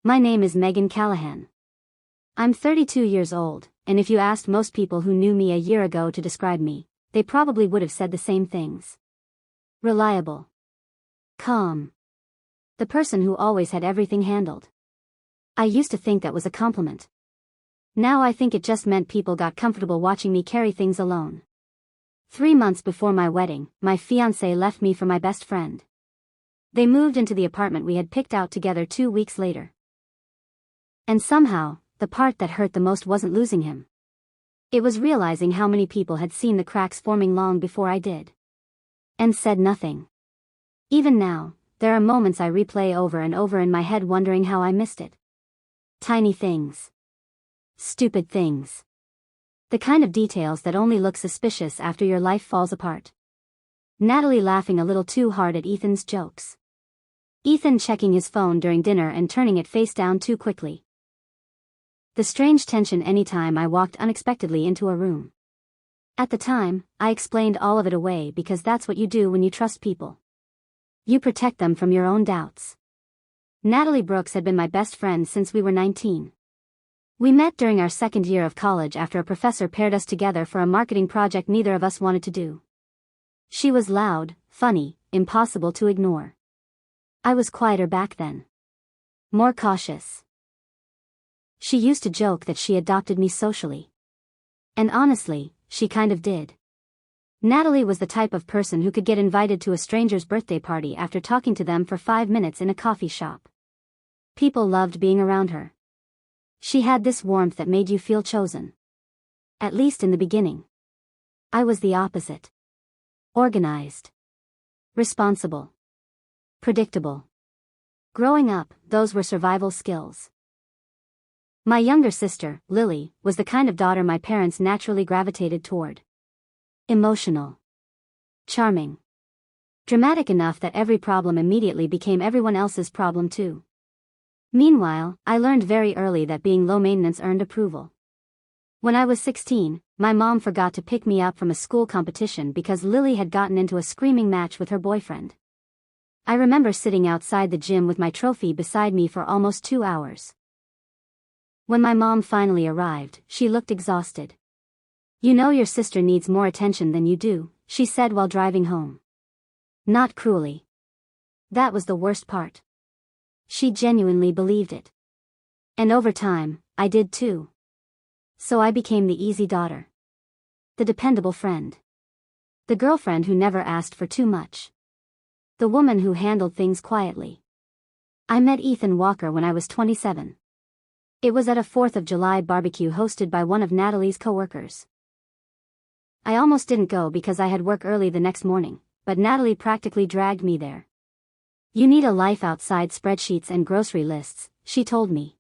My name is Megan Callahan. I'm 32 years old, and if you asked most people who knew me a year ago to describe me, they probably would have said the same things. Reliable. Calm. The person who always had everything handled. I used to think that was a compliment. Now I think it just meant people got comfortable watching me carry things alone. 3 months before my wedding, my fiancé left me for my best friend. They moved into the apartment we had picked out together 2 weeks later. And somehow, the part that hurt the most wasn't losing him. It was realizing how many people had seen the cracks forming long before I did. And said nothing. Even now, there are moments I replay over and over in my head wondering how I missed it. Tiny things. Stupid things. The kind of details that only look suspicious after your life falls apart. Natalie laughing a little too hard at Ethan's jokes. Ethan checking his phone during dinner and turning it face down too quickly. The strange tension anytime I walked unexpectedly into a room. At the time, I explained all of it away because that's what you do when you trust people. You protect them from your own doubts. Natalie Brooks had been my best friend since we were 19. We met during our second year of college after a professor paired us together for a marketing project neither of us wanted to do. She was loud, funny, impossible to ignore. I was quieter back then. More cautious. She used to joke that she adopted me socially. And honestly, she kind of did. Natalie was the type of person who could get invited to a stranger's birthday party after talking to them for 5 minutes in a coffee shop. People loved being around her. She had this warmth that made you feel chosen. At least in the beginning. I was the opposite. Organized. Responsible. Predictable. Growing up, those were survival skills. My younger sister, Lily, was the kind of daughter my parents naturally gravitated toward. Emotional. Charming. Dramatic enough that every problem immediately became everyone else's problem too. Meanwhile, I learned very early that being low maintenance earned approval. When I was 16, my mom forgot to pick me up from a school competition because Lily had gotten into a screaming match with her boyfriend. I remember sitting outside the gym with my trophy beside me for almost 2 hours. When my mom finally arrived, she looked exhausted. "You know your sister needs more attention than you do," she said while driving home. Not cruelly. That was the worst part. She genuinely believed it. And over time, I did too. So I became the easy daughter. The dependable friend. The girlfriend who never asked for too much. The woman who handled things quietly. I met Ethan Walker when I was 27. It was at a 4th of July barbecue hosted by one of Natalie's coworkers. I almost didn't go because I had work early the next morning, but Natalie practically dragged me there. "You need a life outside spreadsheets and grocery lists," she told me.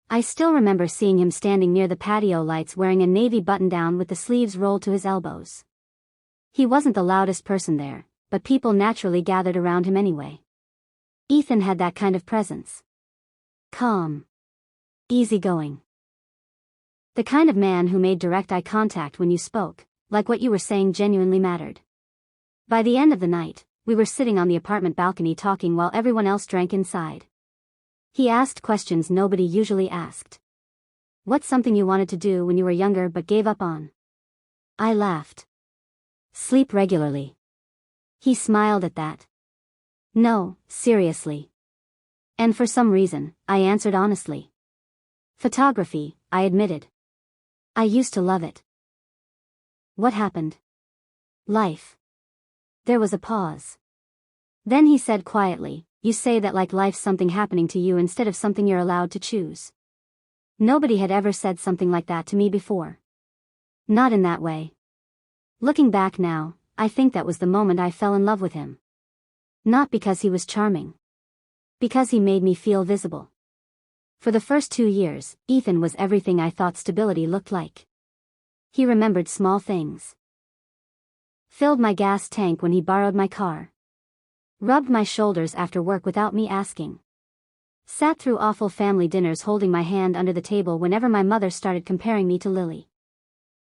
I still remember seeing him standing near the patio lights wearing a navy button-down with the sleeves rolled to his elbows. He wasn't the loudest person there, but people naturally gathered around him anyway. Ethan had that kind of presence. Calm. Easygoing. The kind of man who made direct eye contact when you spoke, like what you were saying genuinely mattered. By the end of the night, we were sitting on the apartment balcony talking while everyone else drank inside. He asked questions nobody usually asked. "What's something you wanted to do when you were younger but gave up on?" I laughed. "Sleep regularly." He smiled at that. "No, seriously." And for some reason, I answered honestly. "Photography," I admitted. "I used to love it." "What happened?" "Life." There was a pause. Then he said quietly, "You say that like life's something happening to you instead of something you're allowed to choose." Nobody had ever said something like that to me before. Not in that way. Looking back now, I think that was the moment I fell in love with him. Not because he was charming. Because he made me feel visible. For the first 2 years, Ethan was everything I thought stability looked like. He remembered small things. Filled my gas tank when he borrowed my car. Rubbed my shoulders after work without me asking. Sat through awful family dinners holding my hand under the table whenever my mother started comparing me to Lily.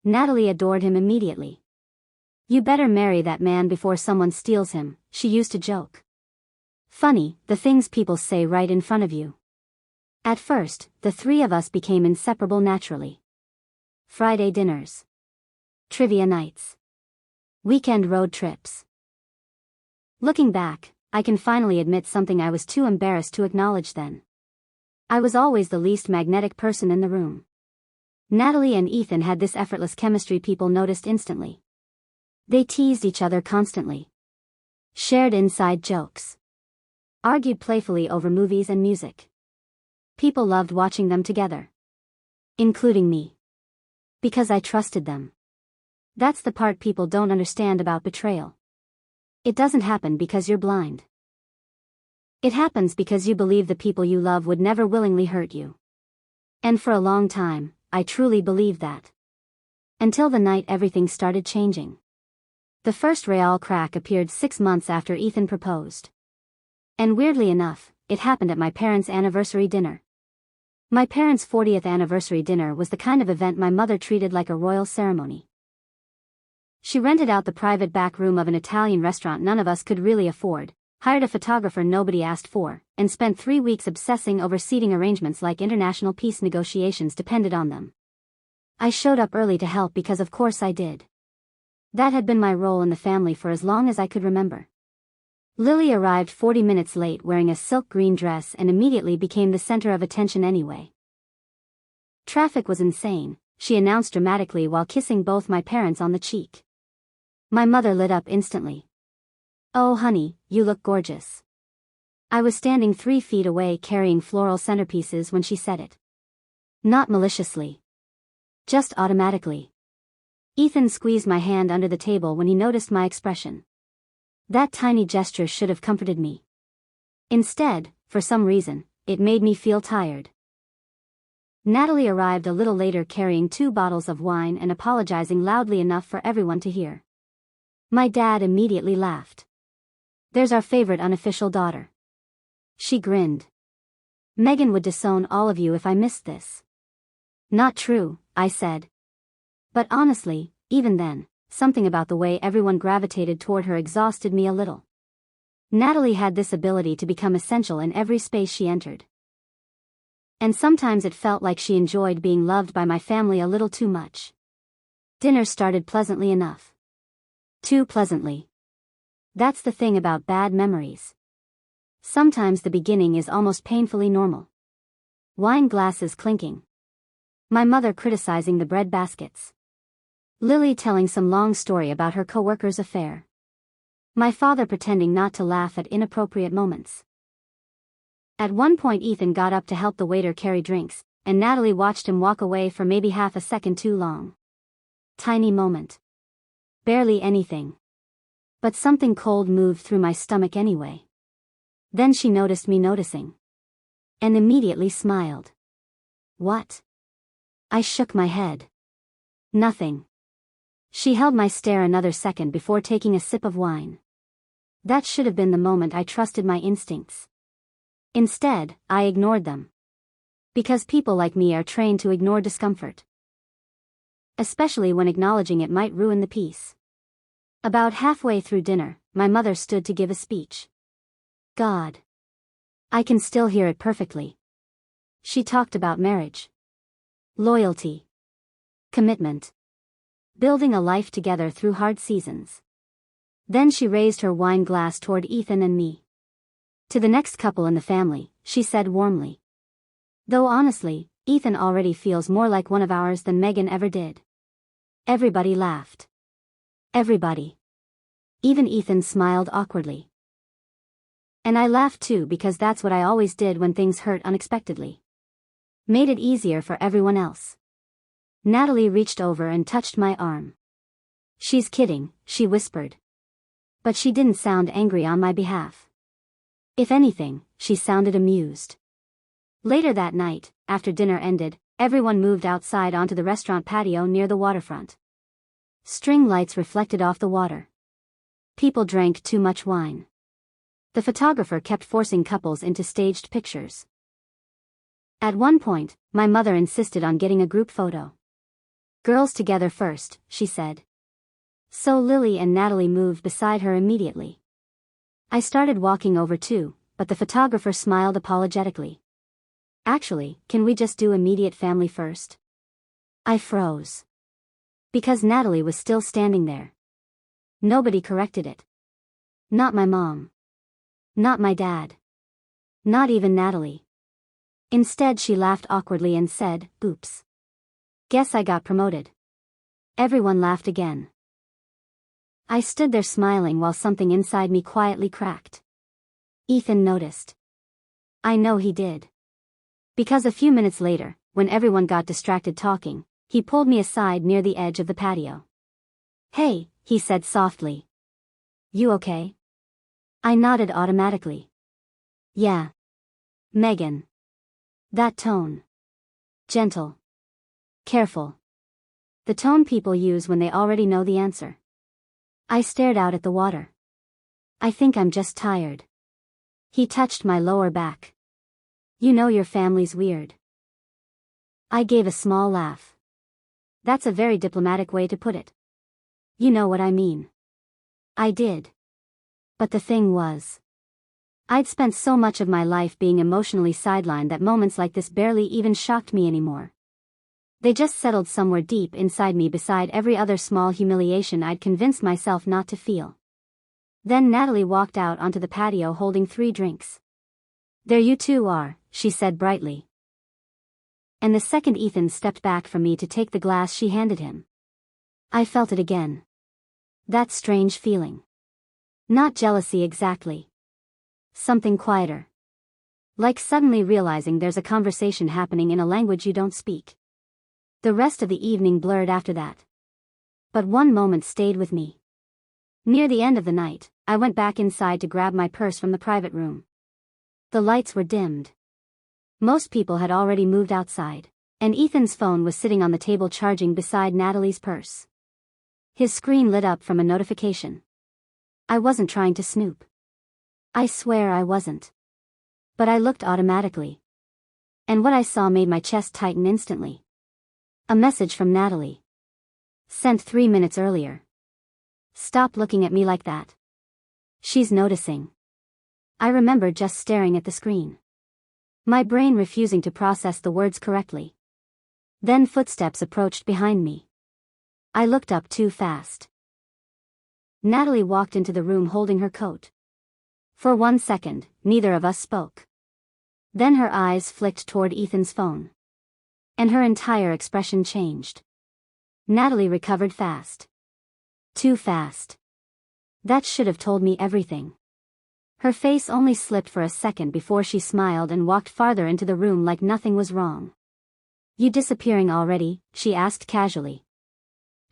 Natalie adored him immediately. "You better marry that man before someone steals him," she used to joke. Funny, the things people say right in front of you. At first, the three of us became inseparable naturally. Friday dinners. Trivia nights. Weekend road trips. Looking back, I can finally admit something I was too embarrassed to acknowledge then. I was always the least magnetic person in the room. Natalie and Ethan had this effortless chemistry people noticed instantly. They teased each other constantly. Shared inside jokes. Argued playfully over movies and music. People loved watching them together. Including me. Because I trusted them. That's the part people don't understand about betrayal. It doesn't happen because you're blind. It happens because you believe the people you love would never willingly hurt you. And for a long time, I truly believed that. Until the night everything started changing. The first real crack appeared 6 months after Ethan proposed. And weirdly enough, it happened at my parents' anniversary dinner. My parents' 40th anniversary dinner was the kind of event my mother treated like a royal ceremony. She rented out the private back room of an Italian restaurant none of us could really afford, hired a photographer nobody asked for, and spent 3 weeks obsessing over seating arrangements like international peace negotiations depended on them. I showed up early to help because of course I did. That had been my role in the family for as long as I could remember. Lily arrived 40 minutes late wearing a silk green dress and immediately became the center of attention anyway. Traffic was insane, she announced dramatically while kissing both my parents on the cheek. My mother lit up instantly. "Oh honey, you look gorgeous." I was standing 3 feet away carrying floral centerpieces when she said it. Not maliciously. Just automatically. Ethan squeezed my hand under the table when he noticed my expression. That tiny gesture should have comforted me. Instead, for some reason, it made me feel tired. Natalie arrived a little later carrying 2 bottles of wine and apologizing loudly enough for everyone to hear. My dad immediately laughed. "There's our favorite unofficial daughter." She grinned. "Megan would disown all of you if I missed this." "Not true," I said. But honestly, even then, something about the way everyone gravitated toward her exhausted me a little. Natalie had this ability to become essential in every space she entered. And sometimes it felt like she enjoyed being loved by my family a little too much. Dinner started pleasantly enough. Too pleasantly. That's the thing about bad memories. Sometimes the beginning is almost painfully normal. Wine glasses clinking. My mother criticizing the bread baskets. Lily telling some long story about her coworker's affair. My father pretending not to laugh at inappropriate moments. At one point Ethan got up to help the waiter carry drinks, and Natalie watched him walk away for maybe half a second too long. Tiny moment. Barely anything. But something cold moved through my stomach anyway. Then she noticed me noticing. And immediately smiled. "What?" I shook my head. "Nothing." She held my stare another second before taking a sip of wine. That should have been the moment I trusted my instincts. Instead, I ignored them. Because people like me are trained to ignore discomfort. Especially when acknowledging it might ruin the peace. About halfway through dinner, my mother stood to give a speech. God. I can still hear it perfectly. She talked about marriage. Loyalty. Commitment. Building a life together through hard seasons. Then she raised her wine glass toward Ethan and me. To the next couple in the family, she said warmly. Though honestly, Ethan already feels more like one of ours than Megan ever did. Everybody laughed. Everybody. Even Ethan smiled awkwardly. And I laughed too because that's what I always did when things hurt unexpectedly. Made it easier for everyone else. Natalie reached over and touched my arm. "She's kidding," she whispered. But she didn't sound angry on my behalf. If anything, she sounded amused. Later that night, after dinner ended, everyone moved outside onto the restaurant patio near the waterfront. String lights reflected off the water. People drank too much wine. The photographer kept forcing couples into staged pictures. At one point, my mother insisted on getting a group photo. "Girls together first," she said. So Lily and Natalie moved beside her immediately. I started walking over too, but the photographer smiled apologetically. Actually, can we just do immediate family first? I froze. Because Natalie was still standing there. Nobody corrected it. Not my mom. Not my dad. Not even Natalie. Instead, she laughed awkwardly and said, "Oops. Guess I got promoted." Everyone laughed again. I stood there smiling while something inside me quietly cracked. Ethan noticed. I know he did. Because a few minutes later, when everyone got distracted talking, he pulled me aside near the edge of the patio. "Hey," he said softly. "You okay?" I nodded automatically. "Yeah. Megan." That tone. Gentle. Careful. The tone people use when they already know the answer. I stared out at the water. "I think I'm just tired." He touched my lower back. "You know your family's weird." I gave a small laugh. That's a very diplomatic way to put it. You know what I mean. I did. But the thing was, I'd spent so much of my life being emotionally sidelined that moments like this barely even shocked me anymore. They just settled somewhere deep inside me beside every other small humiliation I'd convinced myself not to feel. Then Natalie walked out onto the patio holding 3 drinks. "There you two are," she said brightly. And the second Ethan stepped back from me to take the glass she handed him, I felt it again. That strange feeling. Not jealousy exactly. Something quieter. Like suddenly realizing there's a conversation happening in a language you don't speak. The rest of the evening blurred after that. But one moment stayed with me. Near the end of the night, I went back inside to grab my purse from the private room. The lights were dimmed. Most people had already moved outside, and Ethan's phone was sitting on the table charging beside Natalie's purse. His screen lit up from a notification. I wasn't trying to snoop. I swear I wasn't. But I looked automatically. And what I saw made my chest tighten instantly. A message from Natalie. Sent 3 minutes earlier. "Stop looking at me like that. She's noticing." I remember just staring at the screen. My brain refusing to process the words correctly. Then footsteps approached behind me. I looked up too fast. Natalie walked into the room holding her coat. For 1 second, neither of us spoke. Then her eyes flicked toward Ethan's phone. And her entire expression changed. Natalie recovered fast. Too fast. That should have told me everything. Her face only slipped for a second before she smiled and walked farther into the room like nothing was wrong. "You disappearing already?" she asked casually.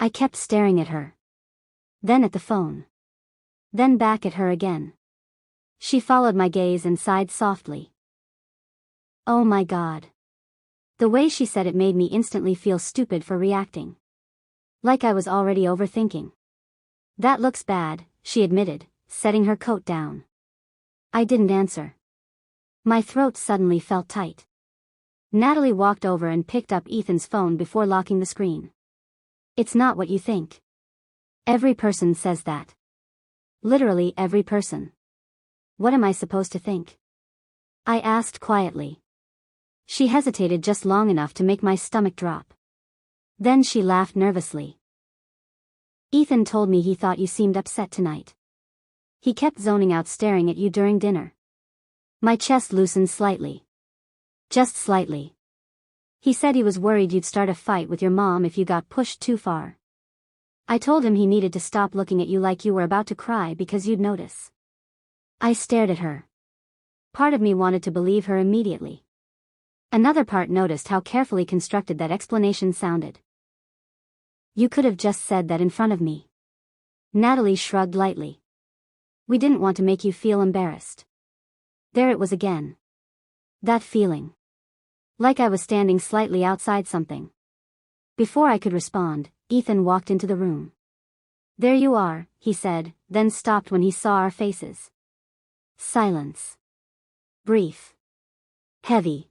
I kept staring at her. Then at the phone. Then back at her again. She followed my gaze and sighed softly. Oh my God. The way she said it made me instantly feel stupid for reacting. Like I was already overthinking. "That looks bad," she admitted, setting her coat down. I didn't answer. My throat suddenly felt tight. Natalie walked over and picked up Ethan's phone before locking the screen. "It's not what you think. Every person says that. Literally every person. What am I supposed to think?" I asked quietly. She hesitated just long enough to make my stomach drop. Then she laughed nervously. "Ethan told me he thought you seemed upset tonight. He kept zoning out staring at you during dinner." My chest loosened slightly. Just slightly. "He said he was worried you'd start a fight with your mom if you got pushed too far. I told him he needed to stop looking at you like you were about to cry because you'd notice." I stared at her. Part of me wanted to believe her immediately. Another part noticed how carefully constructed that explanation sounded. "You could have just said that in front of me." Natalie shrugged lightly. "We didn't want to make you feel embarrassed." There it was again. That feeling. Like I was standing slightly outside something. Before I could respond, Ethan walked into the room. "There you are," he said, then stopped when he saw our faces. Silence. Brief. Heavy.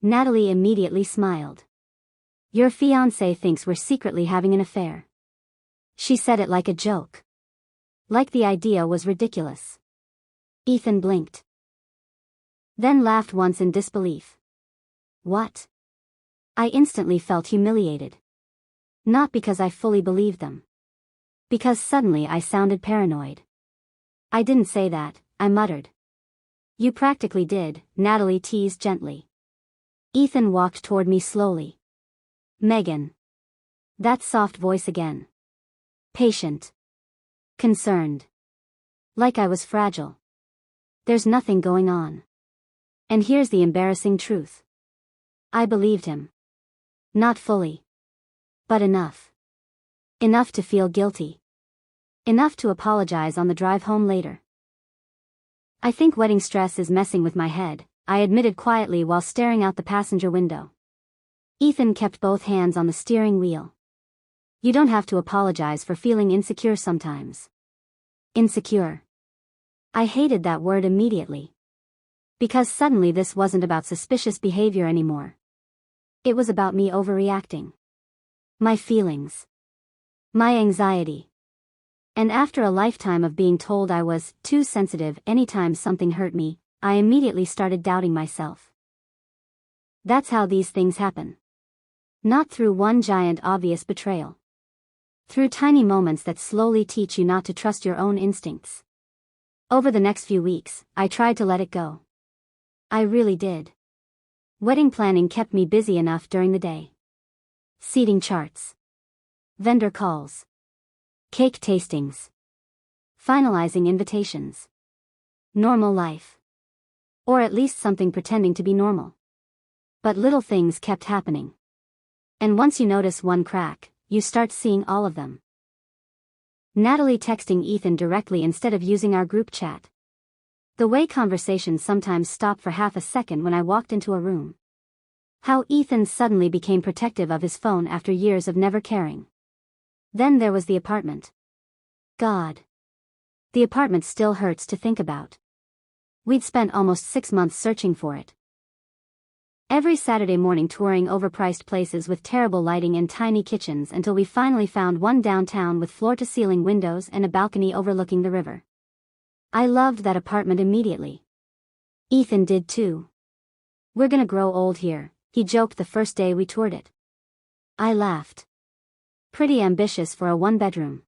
Natalie immediately smiled. "Your fiancé thinks we're secretly having an affair." She said it like a joke. Like the idea was ridiculous. Ethan blinked. Then laughed once in disbelief. What? I instantly felt humiliated. Not because I fully believed them. Because suddenly I sounded paranoid. I didn't say that, I muttered. You practically did, Natalie teased gently. Ethan walked toward me slowly. Megan. That soft voice again. Patient. Concerned. Like I was fragile. There's nothing going on. And here's the embarrassing truth. I believed him. Not fully. But enough. Enough to feel guilty. Enough to apologize on the drive home later. I think wedding stress is messing with my head, I admitted quietly while staring out the passenger window. Ethan kept both hands on the steering wheel. You don't have to apologize for feeling insecure sometimes. Insecure. I hated that word immediately. Because suddenly this wasn't about suspicious behavior anymore. It was about me overreacting. My feelings. My anxiety. And after a lifetime of being told I was too sensitive anytime something hurt me, I immediately started doubting myself. That's how these things happen. Not through one giant obvious betrayal. Through tiny moments that slowly teach you not to trust your own instincts. Over the next few weeks, I tried to let it go. I really did. Wedding planning kept me busy enough during the day. Seating charts. Vendor calls. Cake tastings. Finalizing invitations. Normal life. Or at least something pretending to be normal. But little things kept happening. And once you notice one crack, you start seeing all of them. Natalie texting Ethan directly instead of using our group chat. The way conversations sometimes stop for half a second when I walked into a room. How Ethan suddenly became protective of his phone after years of never caring. Then there was the apartment. God. The apartment still hurts to think about. We'd spent almost 6 months searching for it. Every Saturday morning touring overpriced places with terrible lighting and tiny kitchens until we finally found one downtown with floor-to-ceiling windows and a balcony overlooking the river. I loved that apartment immediately. Ethan did too. We're gonna grow old here, he joked the first day we toured it. I laughed. Pretty ambitious for a one-bedroom.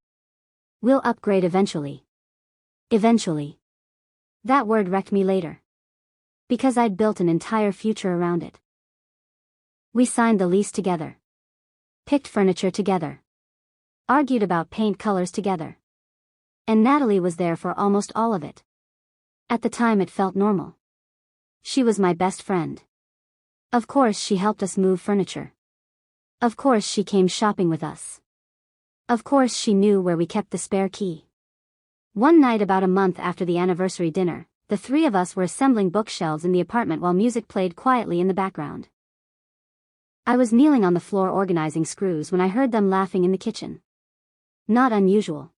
We'll upgrade eventually. Eventually. That word wrecked me later. Because I'd built an entire future around it. We signed the lease together. Picked furniture together. Argued about paint colors together. And Natalie was there for almost all of it. At the time it felt normal. She was my best friend. Of course she helped us move furniture. Of course she came shopping with us. Of course she knew where we kept the spare key. One night about a month after the anniversary dinner, the three of us were assembling bookshelves in the apartment while music played quietly in the background. I was kneeling on the floor organizing screws when I heard them laughing in the kitchen. Not unusual.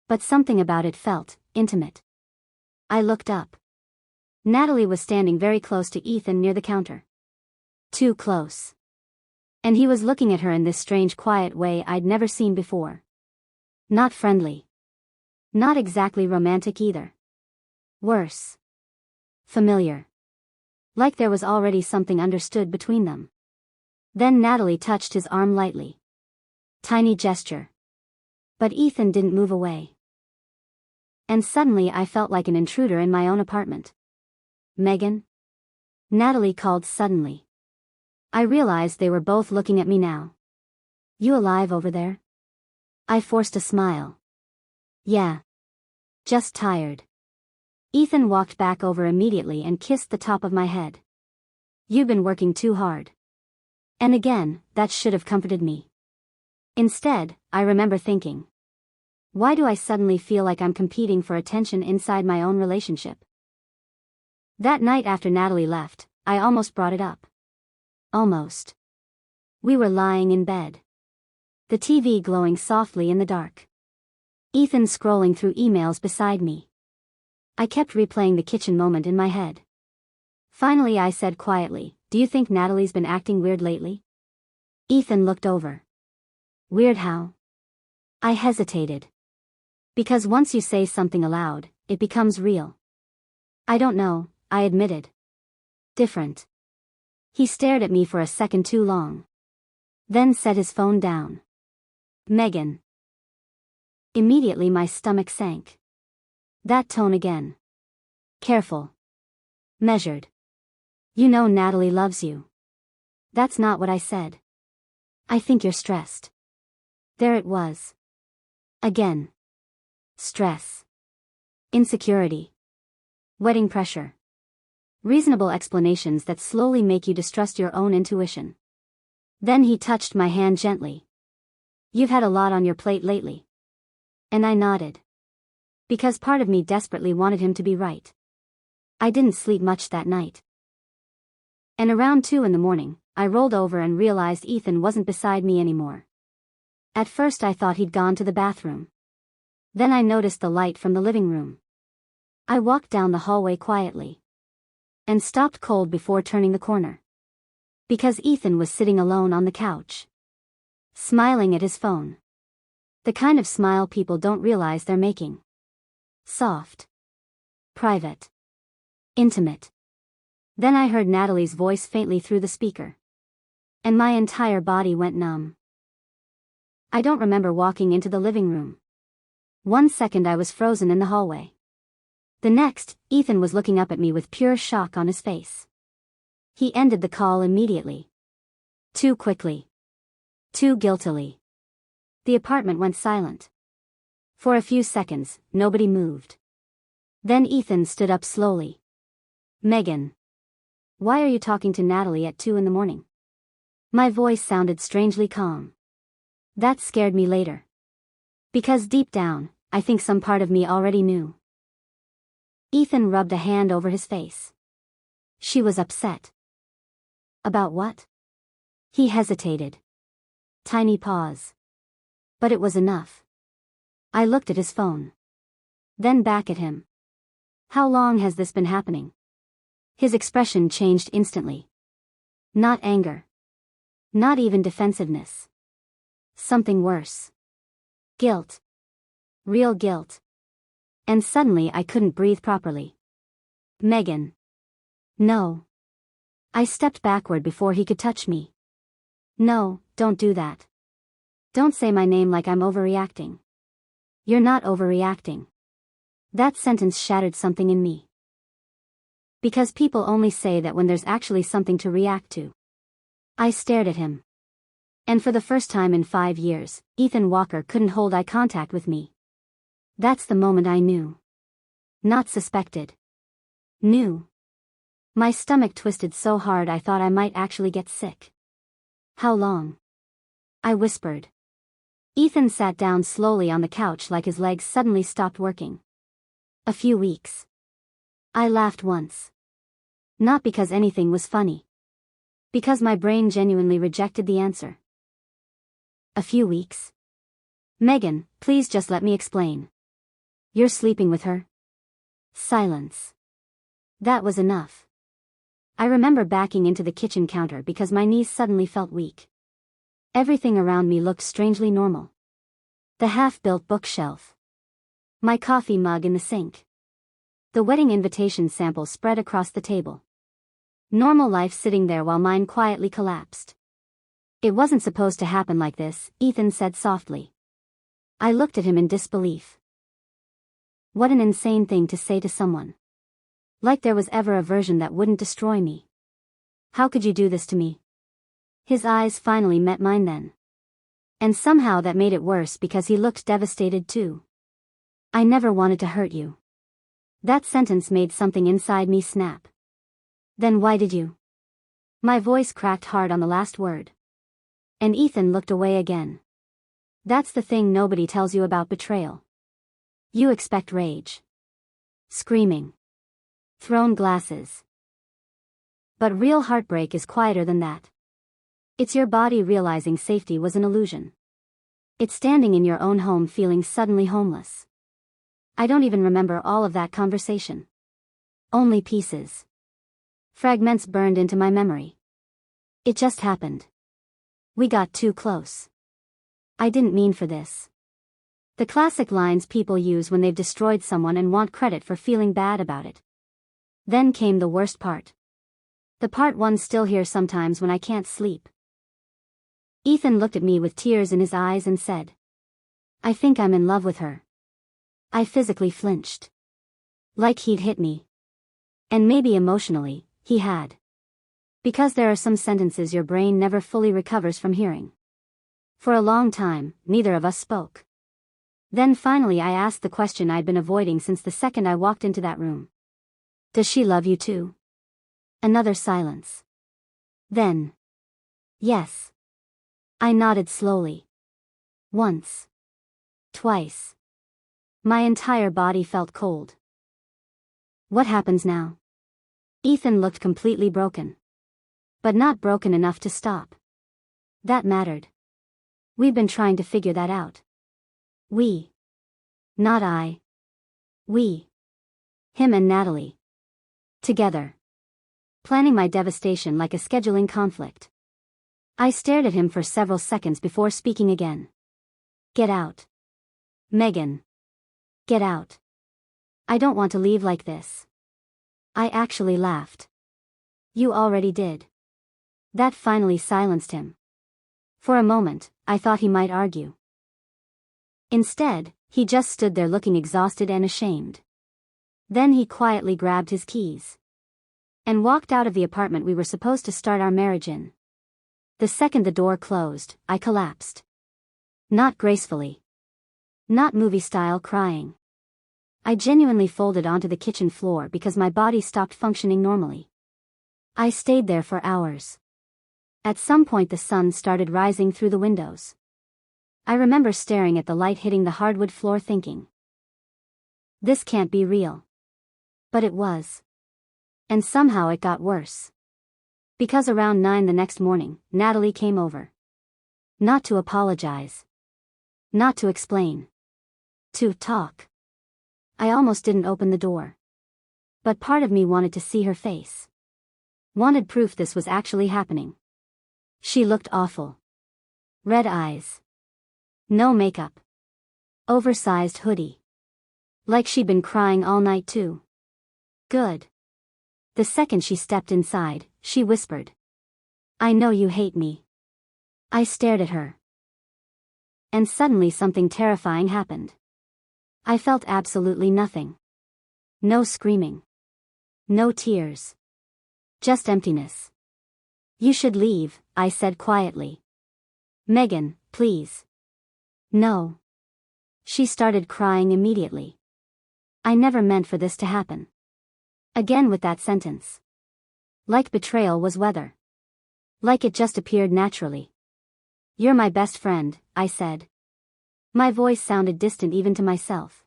But something about it felt intimate. I looked up. Natalie was standing very close to Ethan near the counter. Too close. And he was looking at her in this strange quiet way I'd never seen before. Not friendly. Not exactly romantic either. Worse. Familiar. Like there was already something understood between them. Then Natalie touched his arm lightly. Tiny gesture. But Ethan didn't move away. And suddenly I felt like an intruder in my own apartment. Megan? Natalie called suddenly. I realized they were both looking at me now. You alive over there? I forced a smile. Yeah. Just tired. Ethan walked back over immediately and kissed the top of my head. You've been working too hard. And again, that should have comforted me. Instead, I remember thinking. Why do I suddenly feel like I'm competing for attention inside my own relationship? That night after Natalie left, I almost brought it up. Almost. We were lying in bed. The TV glowing softly in the dark. Ethan scrolling through emails beside me. I kept replaying the kitchen moment in my head. Finally I said quietly, do you think Natalie's been acting weird lately? Ethan looked over. Weird how? I hesitated. Because once you say something aloud, it becomes real. I don't know, I admitted. Different. He stared at me for a second too long. Then set his phone down. Megan. Immediately my stomach sank. That tone again. Careful. Measured. You know Natalie loves you. That's not what I said. I think you're stressed. There it was. Again. Stress. Insecurity. Wedding pressure. Reasonable explanations that slowly make you distrust your own intuition. Then he touched my hand gently. You've had a lot on your plate lately. And I nodded. Because part of me desperately wanted him to be right. I didn't sleep much that night. And around 2 in the morning, I rolled over and realized Ethan wasn't beside me anymore. At first I thought he'd gone to the bathroom. Then I noticed the light from the living room. I walked down the hallway quietly. And stopped cold before turning the corner. Because Ethan was sitting alone on the couch. Smiling at his phone. The kind of smile people don't realize they're making. Soft. Private. Intimate. Then I heard Natalie's voice faintly through the speaker. And my entire body went numb. I don't remember walking into the living room. 1 second I was frozen in the hallway. The next, Ethan was looking up at me with pure shock on his face. He ended the call immediately. Too quickly. Too guiltily. The apartment went silent. For a few seconds, nobody moved. Then Ethan stood up slowly. Megan. Why are you talking to Natalie at 2 in the morning? My voice sounded strangely calm. That scared me later. Because deep down, I think some part of me already knew. Ethan rubbed a hand over his face. She was upset. About what? He hesitated. Tiny pause. But it was enough. I looked at his phone. Then back at him. How long has this been happening? His expression changed instantly. Not anger. Not even defensiveness. Something worse. Guilt. Real guilt. And suddenly I couldn't breathe properly. Megan. No. I stepped backward before he could touch me. No, don't do that. Don't say my name like I'm overreacting. You're not overreacting. That sentence shattered something in me. Because people only say that when there's actually something to react to. I stared at him. And for the first time in 5 years, Ethan Walker couldn't hold eye contact with me. That's the moment I knew. Not suspected. Knew. My stomach twisted so hard I thought I might actually get sick. How long? I whispered. Ethan sat down slowly on the couch like his legs suddenly stopped working. A few weeks. I laughed once. Not because anything was funny. Because my brain genuinely rejected the answer. A few weeks? Megan, please just let me explain. You're sleeping with her? Silence. That was enough. I remember backing into the kitchen counter because my knees suddenly felt weak. Everything around me looked strangely normal. The half-built bookshelf. My coffee mug in the sink. The wedding invitation sample spread across the table. Normal life sitting there while mine quietly collapsed. It wasn't supposed to happen like this, Ethan said softly. I looked at him in disbelief. What an insane thing to say to someone. Like there was ever a version that wouldn't destroy me. How could you do this to me? His eyes finally met mine then. And somehow that made it worse because he looked devastated too. I never wanted to hurt you. That sentence made something inside me snap. Then why did you? My voice cracked hard on the last word. And Ethan looked away again. That's the thing nobody tells you about betrayal. You expect rage. Screaming. Thrown glasses. But real heartbreak is quieter than that. It's your body realizing safety was an illusion. It's standing in your own home feeling suddenly homeless. I don't even remember all of that conversation. Only pieces. Fragments burned into my memory. It just happened. We got too close. I didn't mean for this. The classic lines people use when they've destroyed someone and want credit for feeling bad about it. Then came the worst part. The part one's still here sometimes when I can't sleep. Ethan looked at me with tears in his eyes and said, I think I'm in love with her. I physically flinched. Like he'd hit me. And maybe emotionally, he had. Because there are some sentences your brain never fully recovers from hearing. For a long time, neither of us spoke. Then finally I asked the question I'd been avoiding since the second I walked into that room. Does she love you too? Another silence. Then. Yes. I nodded slowly. Once. Twice. My entire body felt cold. What happens now? Ethan looked completely broken. But not broken enough to stop. That mattered. We'd been trying to figure that out. We. Not I. We. Him and Natalie. Together. Planning my devastation like a scheduling conflict. I stared at him for several seconds before speaking again. Get out. Megan. Get out. I don't want to leave like this. I actually laughed. You already did. That finally silenced him. For a moment, I thought he might argue. Instead, he just stood there looking exhausted and ashamed. Then he quietly grabbed his keys. And walked out of the apartment we were supposed to start our marriage in. The second the door closed, I collapsed. Not gracefully. Not movie-style crying. I genuinely folded onto the kitchen floor because my body stopped functioning normally. I stayed there for hours. At some point the sun started rising through the windows. I remember staring at the light hitting the hardwood floor thinking. This can't be real. But it was. And somehow it got worse. Because around 9 the next morning, Natalie came over. Not to apologize. Not to explain. To talk. I almost didn't open the door. But part of me wanted to see her face. Wanted proof this was actually happening. She looked awful. Red eyes. No makeup. Oversized hoodie. Like she'd been crying all night too. Good. The second she stepped inside, she whispered. I know you hate me. I stared at her. And suddenly something terrifying happened. I felt absolutely nothing. No screaming. No tears. Just emptiness. You should leave, I said quietly. Megan, please. No. She started crying immediately. I never meant for this to happen. Again with that sentence. Like betrayal was weather. Like it just appeared naturally. You're my best friend, I said. My voice sounded distant even to myself.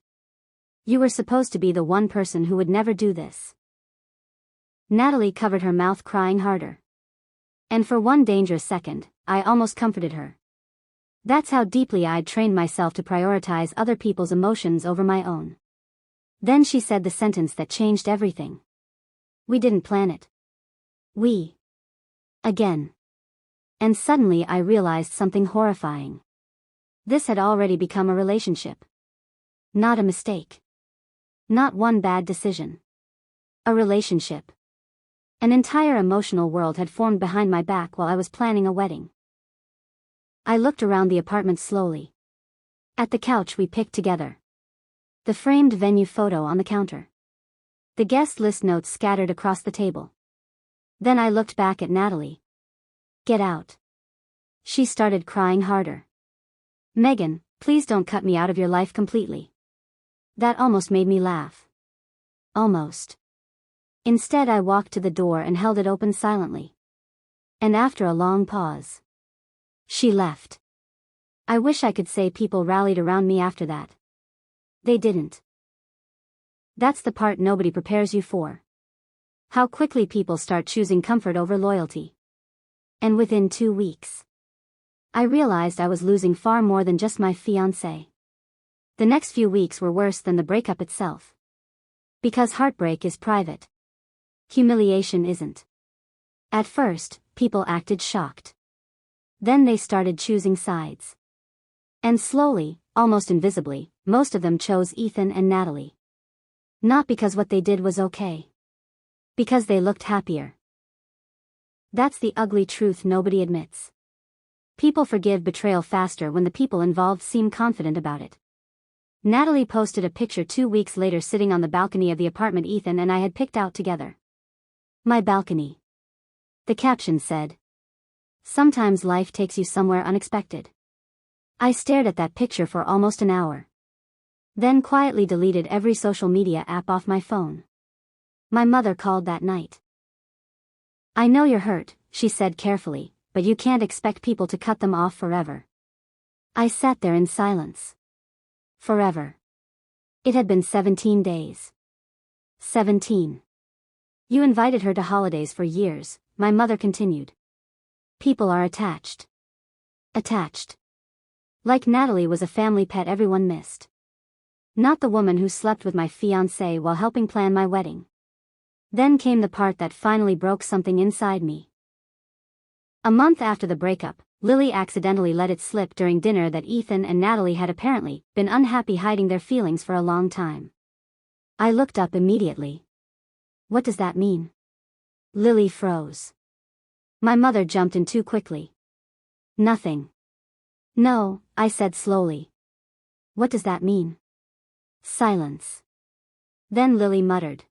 You were supposed to be the one person who would never do this. Natalie covered her mouth, crying harder. And for one dangerous second, I almost comforted her. That's how deeply I'd trained myself to prioritize other people's emotions over my own. Then she said the sentence that changed everything. We didn't plan it. We. Again. And suddenly I realized something horrifying. This had already become a relationship. Not a mistake. Not one bad decision. A relationship. An entire emotional world had formed behind my back while I was planning a wedding. I looked around the apartment slowly. At the couch we picked together. The framed venue photo on the counter. The guest list notes scattered across the table. Then I looked back at Natalie. Get out. She started crying harder. Megan, please don't cut me out of your life completely. That almost made me laugh. Almost. Instead I walked to the door and held it open silently. And after a long pause, she left. I wish I could say people rallied around me after that. They didn't. That's the part nobody prepares you for. How quickly people start choosing comfort over loyalty. And within 2 weeks, I realized I was losing far more than just my fiancé. The next few weeks were worse than the breakup itself. Because heartbreak is private. Humiliation isn't. At first, people acted shocked. Then they started choosing sides. And slowly, almost invisibly, most of them chose Ethan and Natalie. Not because what they did was okay. Because they looked happier. That's the ugly truth nobody admits. People forgive betrayal faster when the people involved seem confident about it. Natalie posted a picture 2 weeks later sitting on the balcony of the apartment Ethan and I had picked out together. My balcony. The caption said, "Sometimes life takes you somewhere unexpected." I stared at that picture for almost an hour. Then quietly deleted every social media app off my phone. My mother called that night. "I know you're hurt," she said carefully, "but you can't expect people to cut them off forever." I sat there in silence. Forever. It had been 17 days. 17. You invited her to holidays for years, my mother continued. People are attached. Attached. Like Natalie was a family pet everyone missed. Not the woman who slept with my fiancé while helping plan my wedding. Then came the part that finally broke something inside me. A month after the breakup, Lily accidentally let it slip during dinner that Ethan and Natalie had apparently been unhappy hiding their feelings for a long time. I looked up immediately. "What does that mean?" Lily froze. My mother jumped in too quickly. "Nothing." "No," I said slowly. "What does that mean?" Silence. Then Lily muttered.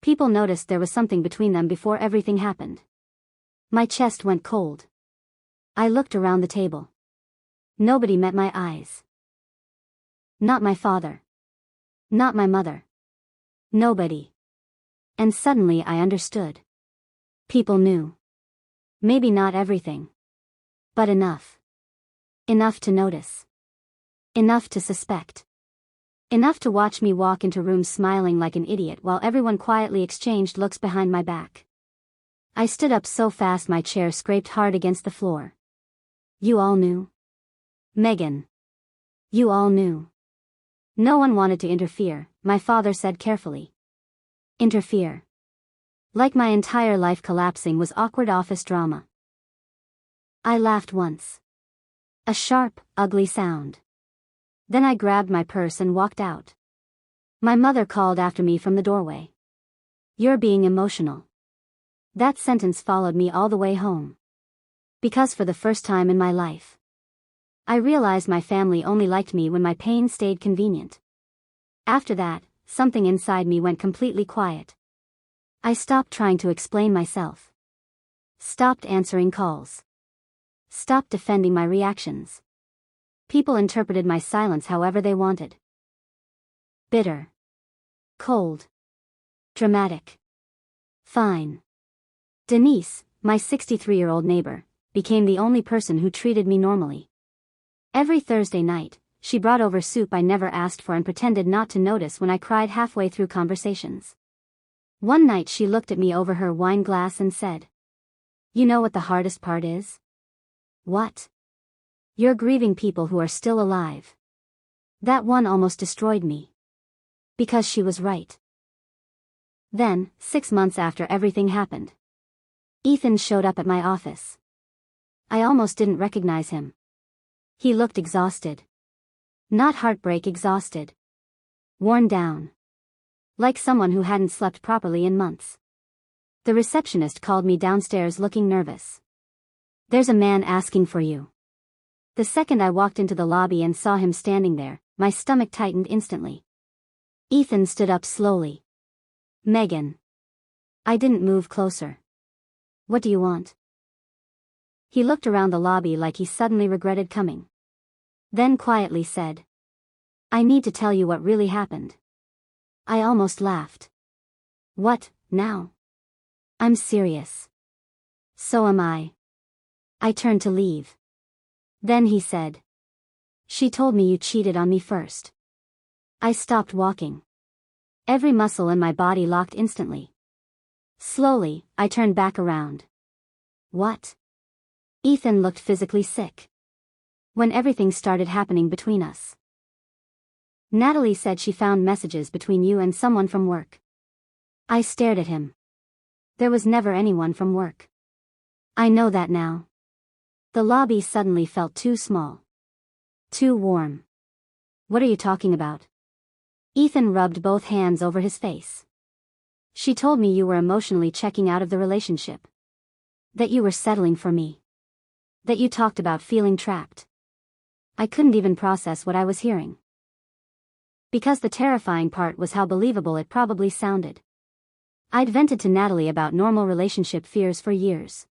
"People noticed there was something between them before everything happened." My chest went cold. I looked around the table. Nobody met my eyes. Not my father. Not my mother. Nobody. And suddenly I understood. People knew. Maybe not everything. But enough. Enough to notice. Enough to suspect. Enough to watch me walk into rooms smiling like an idiot while everyone quietly exchanged looks behind my back. I stood up so fast my chair scraped hard against the floor. "You all knew? Megan. You all knew." "No one wanted to interfere," my father said carefully. Interfere. Like my entire life collapsing was awkward office drama. I laughed once. A sharp, ugly sound. Then I grabbed my purse and walked out. My mother called after me from the doorway. "You're being emotional." That sentence followed me all the way home. Because for the first time in my life, I realized my family only liked me when my pain stayed convenient. After that, something inside me went completely quiet. I stopped trying to explain myself. Stopped answering calls. Stopped defending my reactions. People interpreted my silence however they wanted. Bitter. Cold. Dramatic. Fine. Denise, my 63-year-old neighbor, became the only person who treated me normally. Every Thursday night, she brought over soup I never asked for and pretended not to notice when I cried halfway through conversations. One night she looked at me over her wine glass and said, "You know what the hardest part is?" "What?" "You're grieving people who are still alive." That one almost destroyed me. Because she was right. Then, 6 months after everything happened, Ethan showed up at my office. I almost didn't recognize him. He looked exhausted. Not heartbreak exhausted. Worn down. Like someone who hadn't slept properly in months. The receptionist called me downstairs looking nervous. "There's a man asking for you." The second I walked into the lobby and saw him standing there, my stomach tightened instantly. Ethan stood up slowly. "Megan." I didn't move closer. "What do you want?" He looked around the lobby like he suddenly regretted coming. Then quietly said, "I need to tell you what really happened." I almost laughed. "What, now?" "I'm serious." "So am I." I turned to leave. Then he said, "She told me you cheated on me first." I stopped walking. Every muscle in my body locked instantly. Slowly, I turned back around. "What?" Ethan looked physically sick. "When everything started happening between us. Natalie said she found messages between you and someone from work." I stared at him. There was never anyone from work. I know that now. The lobby suddenly felt too small. Too warm. "What are you talking about?" Ethan rubbed both hands over his face. "She told me you were emotionally checking out of the relationship." That you were settling for me. That you talked about feeling trapped. I couldn't even process what I was hearing. Because the terrifying part was how believable it probably sounded. I'd vented to Natalie about normal relationship fears for years.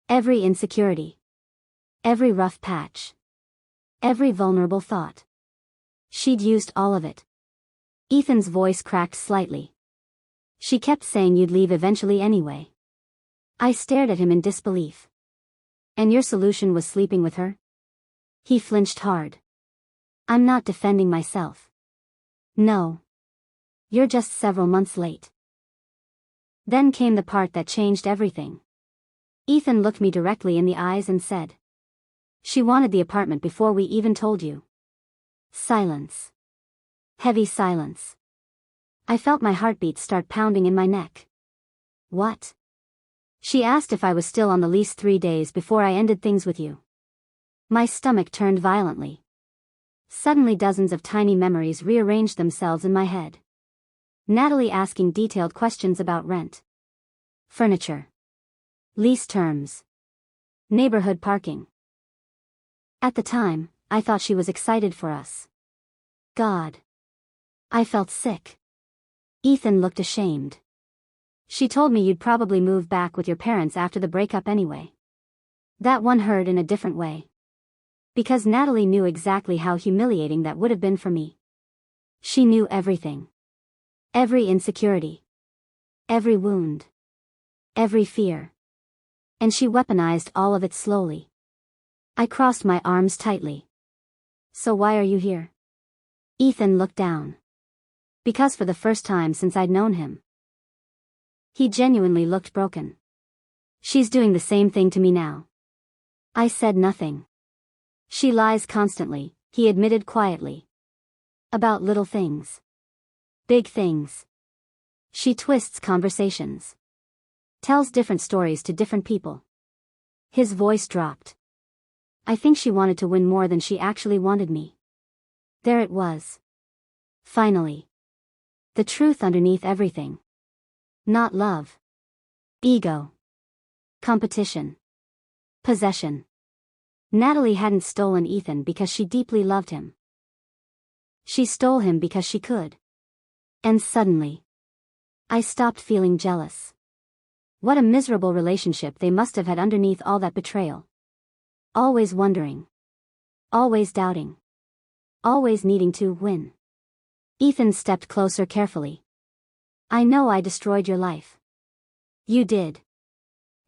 Every insecurity. Every rough patch. Every vulnerable thought. She'd used all of it. Ethan's voice cracked slightly. She kept saying you'd leave eventually anyway. I stared at him in disbelief. And your solution was sleeping with her? He flinched hard. I'm not defending myself. No. You're just several months late. Then came the part that changed everything. Ethan looked me directly in the eyes and said. She wanted the apartment before we even told you. Silence. Heavy silence. I felt my heartbeat start pounding in my neck. What? She asked if I was still on the lease 3 days before I ended things with you. My stomach turned violently. Suddenly dozens of tiny memories rearranged themselves in my head. Natalie asking detailed questions about rent. Furniture. Lease terms. Neighborhood parking. At the time, I thought she was excited for us. God. I felt sick. Ethan looked ashamed. She told me you'd probably move back with your parents after the breakup anyway. That one hurt in a different way. Because Natalie knew exactly how humiliating that would have been for me. She knew everything. Every insecurity. Every wound. Every fear. And she weaponized all of it slowly. I crossed my arms tightly. So why are you here? Ethan looked down. Because for the first time since I'd known him. He genuinely looked broken. She's doing the same thing to me now. I said nothing. She lies constantly, he admitted quietly. About little things. Big things. She twists conversations. Tells different stories to different people. His voice dropped. I think she wanted to win more than she actually wanted me. There it was. Finally. The truth underneath everything. Not love. Ego. Competition. Possession. Natalie hadn't stolen Ethan because she deeply loved him. She stole him because she could. And suddenly, I stopped feeling jealous. What a miserable relationship they must have had underneath all that betrayal. Always wondering. Always doubting. Always needing to win. Ethan stepped closer carefully. I know I destroyed your life. You did.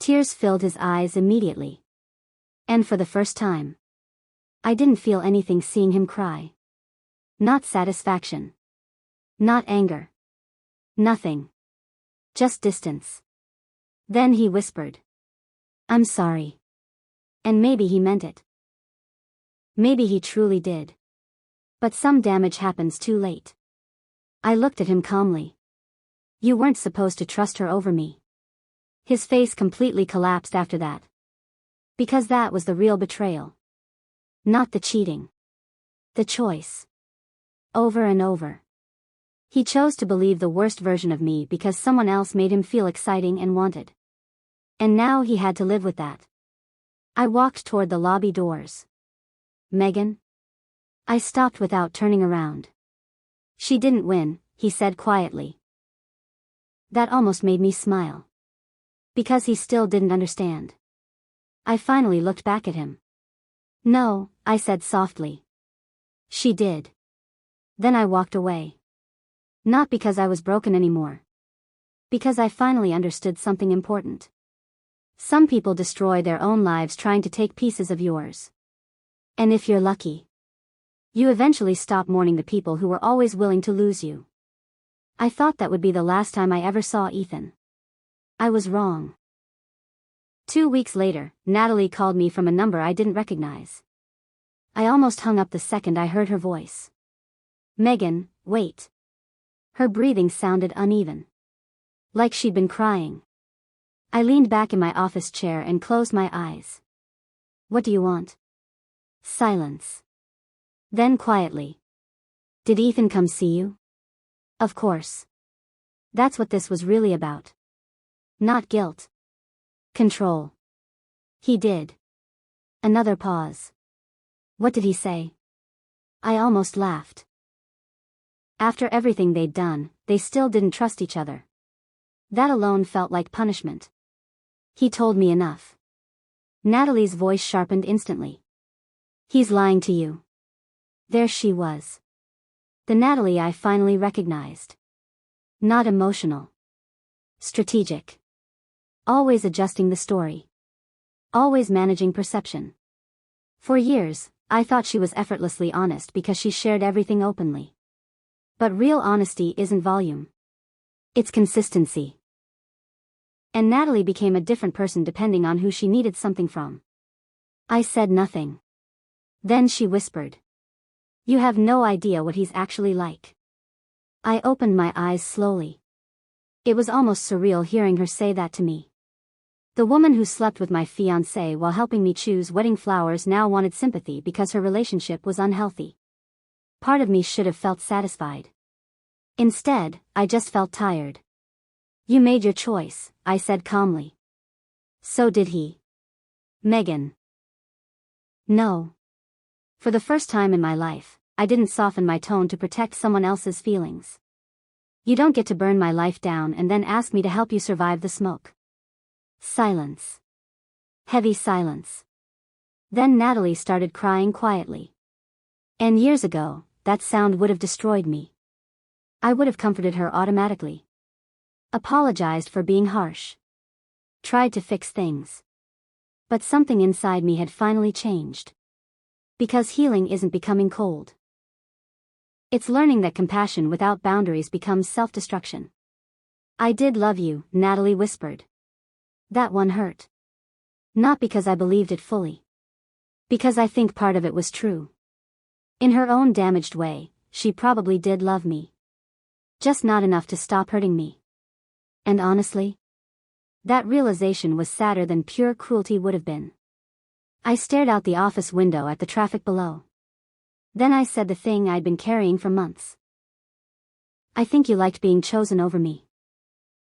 Tears filled his eyes immediately. And for the first time, I didn't feel anything seeing him cry. Not satisfaction. Not anger. Nothing. Just distance. Then he whispered. I'm sorry. And maybe he meant it. Maybe he truly did. But some damage happens too late. I looked at him calmly. You weren't supposed to trust her over me. His face completely collapsed after that. Because that was the real betrayal. Not the cheating. The choice. Over and over. He chose to believe the worst version of me because someone else made him feel exciting and wanted. And now he had to live with that. I walked toward the lobby doors. Megan? I stopped without turning around. She didn't win, he said quietly. That almost made me smile. Because he still didn't understand. I finally looked back at him. No, I said softly. She did. Then I walked away. Not because I was broken anymore. Because I finally understood something important. Some people destroy their own lives trying to take pieces of yours. And if you're lucky, you eventually stop mourning the people who were always willing to lose you. I thought that would be the last time I ever saw Ethan. I was wrong. 2 weeks later, Natalie called me from a number I didn't recognize. I almost hung up the second I heard her voice. Megan, wait. Her breathing sounded uneven. Like she'd been crying. I leaned back in my office chair and closed my eyes. What do you want? Silence. Then quietly. Did Ethan come see you? Of course. That's what this was really about. Not guilt. Control. He did. Another pause. What did he say? I almost laughed. After everything they'd done, they still didn't trust each other. That alone felt like punishment. He told me enough. Natalie's voice sharpened instantly. He's lying to you. There she was. The Natalie I finally recognized. Not emotional. Strategic. Always adjusting the story. Always managing perception. For years, I thought she was effortlessly honest because she shared everything openly. But real honesty isn't volume. It's consistency. And Natalie became a different person depending on who she needed something from. I said nothing. Then she whispered. You have no idea what he's actually like. I opened my eyes slowly. It was almost surreal hearing her say that to me. The woman who slept with my fiancé while helping me choose wedding flowers now wanted sympathy because her relationship was unhealthy. Part of me should have felt satisfied. Instead, I just felt tired. You made your choice, I said calmly. So did he. Megan. No. For the first time in my life, I didn't soften my tone to protect someone else's feelings. You don't get to burn my life down and then ask me to help you survive the smoke. Silence. Heavy silence. Then Natalie started crying quietly. And years ago, that sound would have destroyed me. I would have comforted her automatically. Apologized for being harsh. Tried to fix things. But something inside me had finally changed. Because healing isn't becoming cold. It's learning that compassion without boundaries becomes self-destruction. I did love you, Natalie whispered. That one hurt. Not because I believed it fully. Because I think part of it was true. In her own damaged way, she probably did love me. Just not enough to stop hurting me. And honestly, that realization was sadder than pure cruelty would have been. I stared out the office window at the traffic below. Then I said the thing I'd been carrying for months. I think you liked being chosen over me.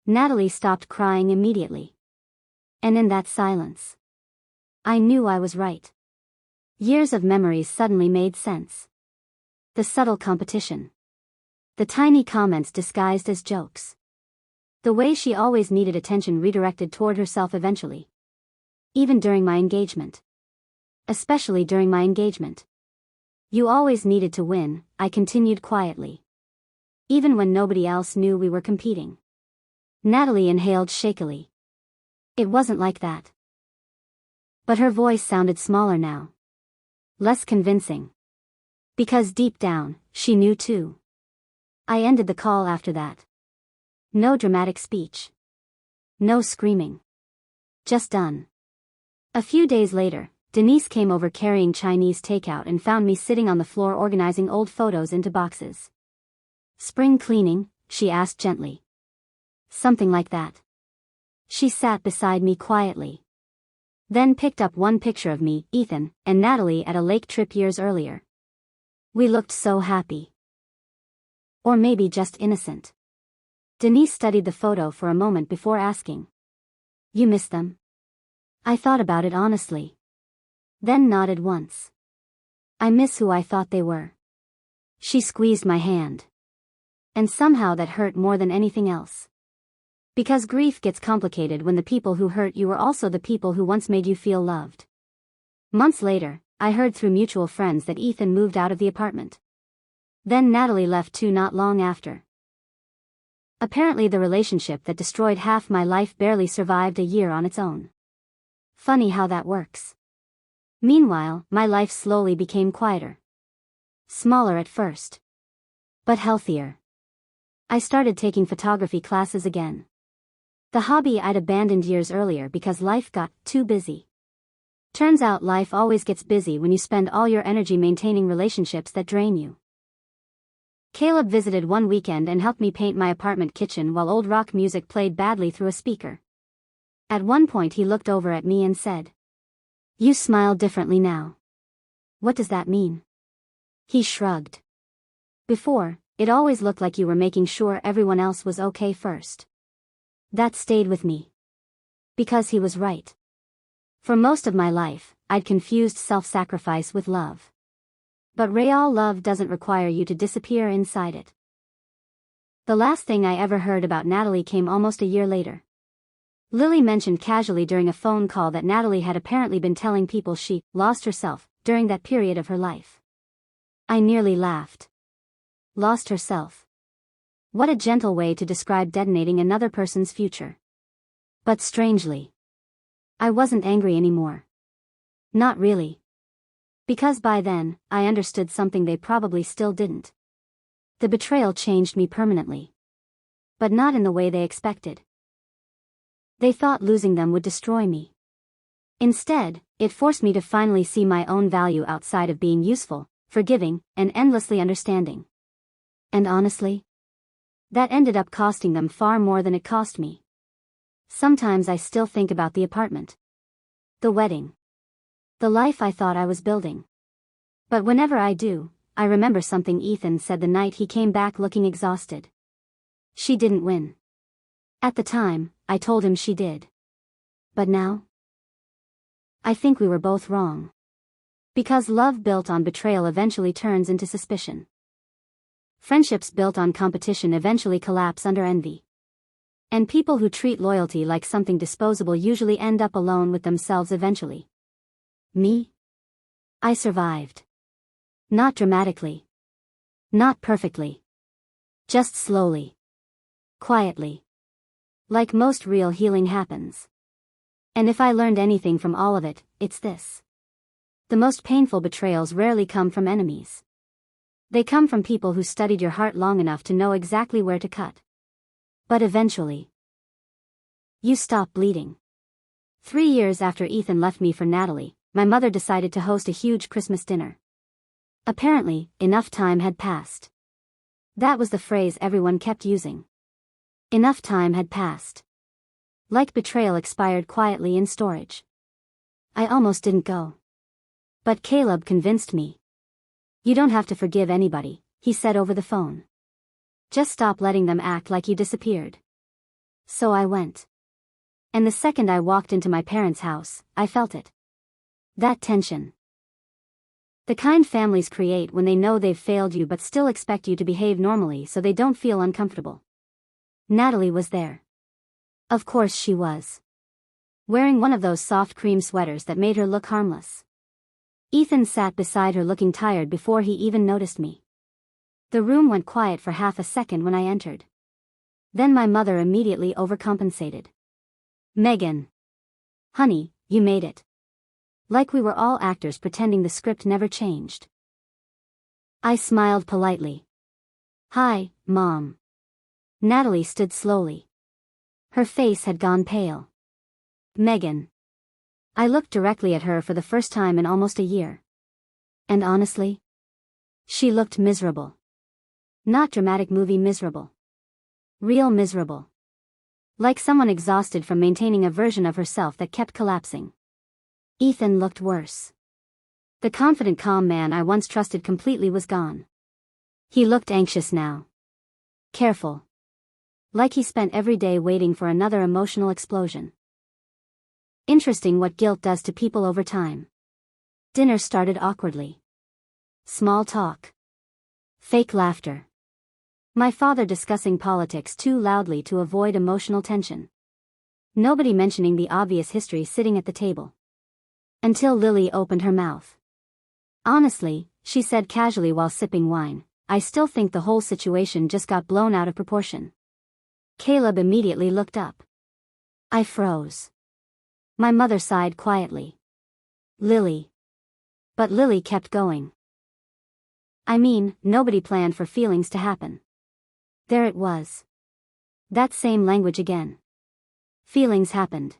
Natalie stopped crying immediately. And in that silence, I knew I was right. Years of memories suddenly made sense. The subtle competition. The tiny comments disguised as jokes. The way she always needed attention redirected toward herself eventually. Even during my engagement. Especially during my engagement. You always needed to win, I continued quietly. Even when nobody else knew we were competing. Natalie inhaled shakily. It wasn't like that. But her voice sounded smaller now. Less convincing. Because deep down, she knew too. I ended the call after that. No dramatic speech. No screaming. Just done. A few days later, Denise came over carrying Chinese takeout and found me sitting on the floor organizing old photos into boxes. Spring cleaning, she asked gently. Something like that. She sat beside me quietly. Then picked up one picture of me, Ethan, and Natalie at a lake trip years earlier. We looked so happy. Or maybe just innocent. Denise studied the photo for a moment before asking. You miss them? I thought about it honestly. Then nodded once. I miss who I thought they were. She squeezed my hand. And somehow that hurt more than anything else. Because grief gets complicated when the people who hurt you are also the people who once made you feel loved. Months later, I heard through mutual friends that Ethan moved out of the apartment. Then Natalie left too not long after. Apparently the relationship that destroyed half my life barely survived a year on its own. Funny how that works. Meanwhile, my life slowly became quieter. Smaller at first. But healthier. I started taking photography classes again. The hobby I'd abandoned years earlier because life got too busy. Turns out life always gets busy when you spend all your energy maintaining relationships that drain you. Caleb visited one weekend and helped me paint my apartment kitchen while old rock music played badly through a speaker. At one point he looked over at me and said, "You smile differently now. What does that mean?" He shrugged. "Before, it always looked like you were making sure everyone else was okay first." That stayed with me. Because he was right. For most of my life, I'd confused self-sacrifice with love. But real love doesn't require you to disappear inside it. The last thing I ever heard about Natalie came almost a year later. Lily mentioned casually during a phone call that Natalie had apparently been telling people she lost herself during that period of her life. I nearly laughed. Lost herself. What a gentle way to describe detonating another person's future. But strangely, I wasn't angry anymore. Not really. Because by then, I understood something they probably still didn't. The betrayal changed me permanently. But not in the way they expected. They thought losing them would destroy me. Instead, it forced me to finally see my own value outside of being useful, forgiving, and endlessly understanding. And honestly, that ended up costing them far more than it cost me. Sometimes I still think about the apartment. The wedding. The life I thought I was building. But whenever I do, I remember something Ethan said the night he came back looking exhausted. She didn't win. At the time, I told him she did. But now? I think we were both wrong. Because love built on betrayal eventually turns into suspicion. Friendships built on competition eventually collapse under envy. And people who treat loyalty like something disposable usually end up alone with themselves eventually. Me? I survived. Not dramatically. Not perfectly. Just slowly. Quietly. Like most real healing happens. And if I learned anything from all of it, it's this. The most painful betrayals rarely come from enemies. They come from people who studied your heart long enough to know exactly where to cut. But eventually, you stop bleeding. 3 years after Ethan left me for Natalie, my mother decided to host a huge Christmas dinner. Apparently, enough time had passed. That was the phrase everyone kept using. Enough time had passed. Like betrayal expired quietly in storage. I almost didn't go. But Caleb convinced me. You don't have to forgive anybody, he said over the phone. Just stop letting them act like you disappeared. So I went. And the second I walked into my parents' house, I felt it. That tension. The kind families create when they know they've failed you but still expect you to behave normally so they don't feel uncomfortable. Natalie was there. Of course she was. Wearing one of those soft cream sweaters that made her look harmless. Ethan sat beside her looking tired before he even noticed me. The room went quiet for half a second when I entered. Then my mother immediately overcompensated. Megan. Honey, you made it. Like we were all actors pretending the script never changed. I smiled politely. Hi, Mom. Natalie stood slowly. Her face had gone pale. Megan. I looked directly at her for the first time in almost a year. And honestly, she looked miserable. Not dramatic movie miserable. Real miserable. Like someone exhausted from maintaining a version of herself that kept collapsing. Ethan looked worse. The confident, calm man I once trusted completely was gone. He looked anxious now. Careful. Like he spent every day waiting for another emotional explosion. Interesting what guilt does to people over time. Dinner started awkwardly. Small talk. Fake laughter. My father discussing politics too loudly to avoid emotional tension. Nobody mentioning the obvious history sitting at the table. Until Lily opened her mouth. Honestly, she said casually while sipping wine, I still think the whole situation just got blown out of proportion. Caleb immediately looked up. I froze. My mother sighed quietly. Lily. But Lily kept going. I mean, nobody planned for feelings to happen. There it was. That same language again. Feelings happened.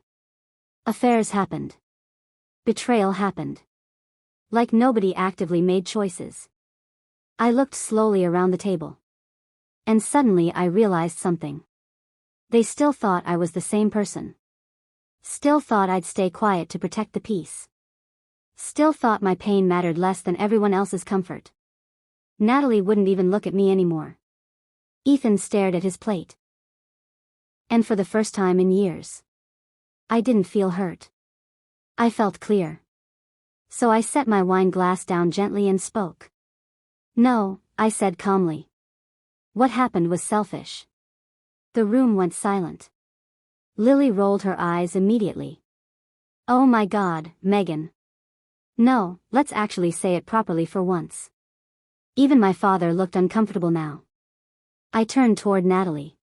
Affairs happened. Betrayal happened. Like nobody actively made choices. I looked slowly around the table. And suddenly I realized something. They still thought I was the same person. Still thought I'd stay quiet to protect the peace. Still thought my pain mattered less than everyone else's comfort. Natalie wouldn't even look at me anymore. Ethan stared at his plate. And for the first time in years, I didn't feel hurt. I felt clear. So I set my wine glass down gently and spoke. No, I said calmly. What happened was selfish. The room went silent. Lily rolled her eyes immediately. Oh my God, Megan. No, let's actually say it properly for once. Even my father looked uncomfortable now. I turned toward Natalie.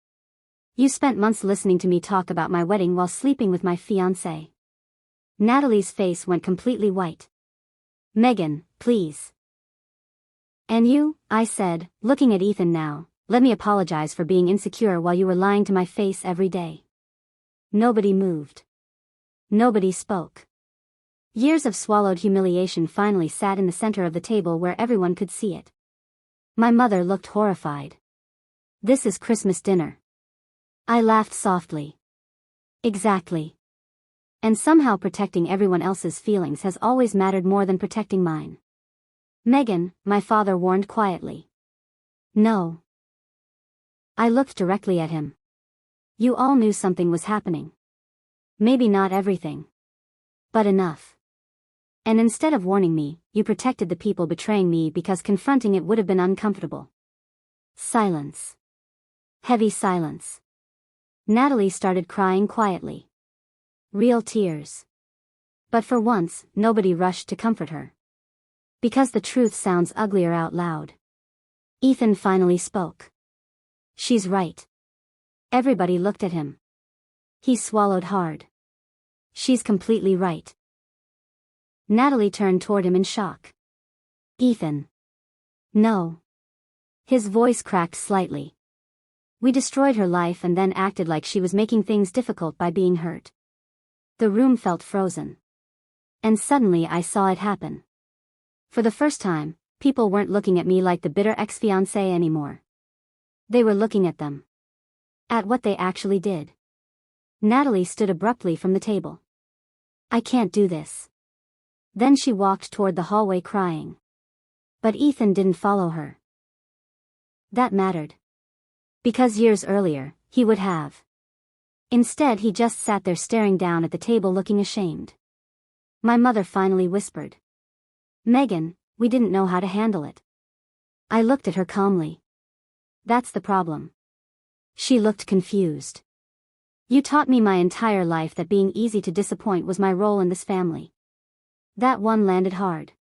You spent months listening to me talk about my wedding while sleeping with my fiancé. Natalie's face went completely white. Megan, please. And you, I said, looking at Ethan now, let me apologize for being insecure while you were lying to my face every day. Nobody moved. Nobody spoke. Years of swallowed humiliation finally sat in the center of the table where everyone could see it. My mother looked horrified. This is Christmas dinner. I laughed softly. Exactly. And somehow protecting everyone else's feelings has always mattered more than protecting mine. Megan, my father warned quietly. No. I looked directly at him. You all knew something was happening. Maybe not everything. But enough. And instead of warning me, you protected the people betraying me because confronting it would have been uncomfortable. Silence. Heavy silence. Natalie started crying quietly. Real tears. But for once, nobody rushed to comfort her. Because the truth sounds uglier out loud. Ethan finally spoke. She's right. Everybody looked at him. He swallowed hard. She's completely right. Natalie turned toward him in shock. Ethan. No. His voice cracked slightly. We destroyed her life and then acted like she was making things difficult by being hurt. The room felt frozen. And suddenly I saw it happen. For the first time, people weren't looking at me like the bitter ex-fiancé anymore. They were looking at them. At what they actually did. Natalie stood abruptly from the table. I can't do this. Then she walked toward the hallway crying. But Ethan didn't follow her. That mattered. Because years earlier, he would have. Instead he just sat there staring down at the table looking ashamed. My mother finally whispered. Megan, we didn't know how to handle it. I looked at her calmly. That's the problem. She looked confused. You taught me my entire life that being easy to disappoint was my role in this family. That one landed hard.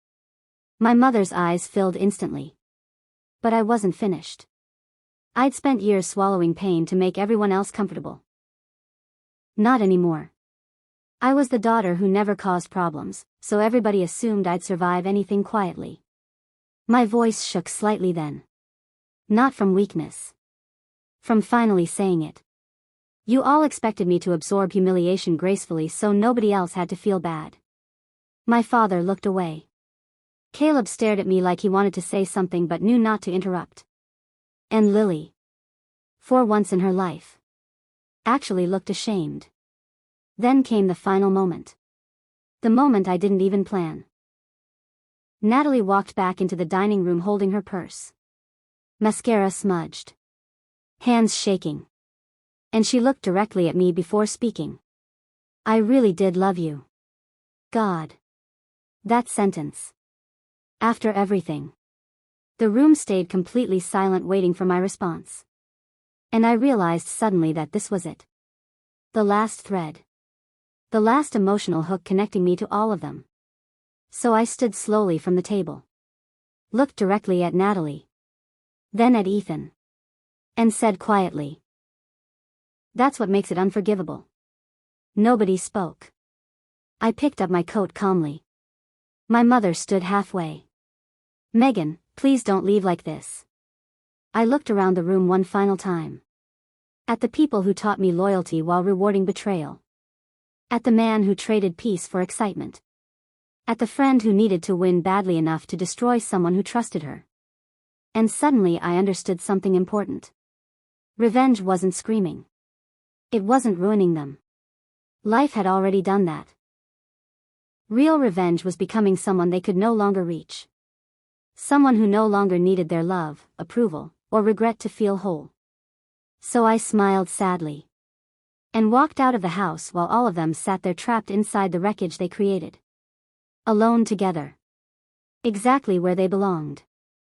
My mother's eyes filled instantly. But I wasn't finished. I'd spent years swallowing pain to make everyone else comfortable. Not anymore. I was the daughter who never caused problems, so everybody assumed I'd survive anything quietly. My voice shook slightly then. Not from weakness. From finally saying it. You all expected me to absorb humiliation gracefully so nobody else had to feel bad. My father looked away. Caleb stared at me like he wanted to say something but knew not to interrupt. And Lily, for once in her life, actually looked ashamed. Then came the final moment. The moment I didn't even plan. Natalie walked back into the dining room holding her purse. Mascara smudged. Hands shaking. And she looked directly at me before speaking. I really did love you. God. That sentence. After everything. The room stayed completely silent waiting for my response. And I realized suddenly that this was it. The last thread. The last emotional hook connecting me to all of them. So I stood slowly from the table. Looked directly at Natalie. Then at Ethan. And said quietly. That's what makes it unforgivable. Nobody spoke. I picked up my coat calmly. My mother stood halfway. Megan, please don't leave like this. I looked around the room one final time. At the people who taught me loyalty while rewarding betrayal. At the man who traded peace for excitement. At the friend who needed to win badly enough to destroy someone who trusted her. And suddenly I understood something important. Revenge wasn't screaming. It wasn't ruining them. Life had already done that. Real revenge was becoming someone they could no longer reach. Someone who no longer needed their love, approval, or regret to feel whole. So I smiled sadly. and walked out of the house while all of them sat there trapped inside the wreckage they created. Alone together. Exactly where they belonged.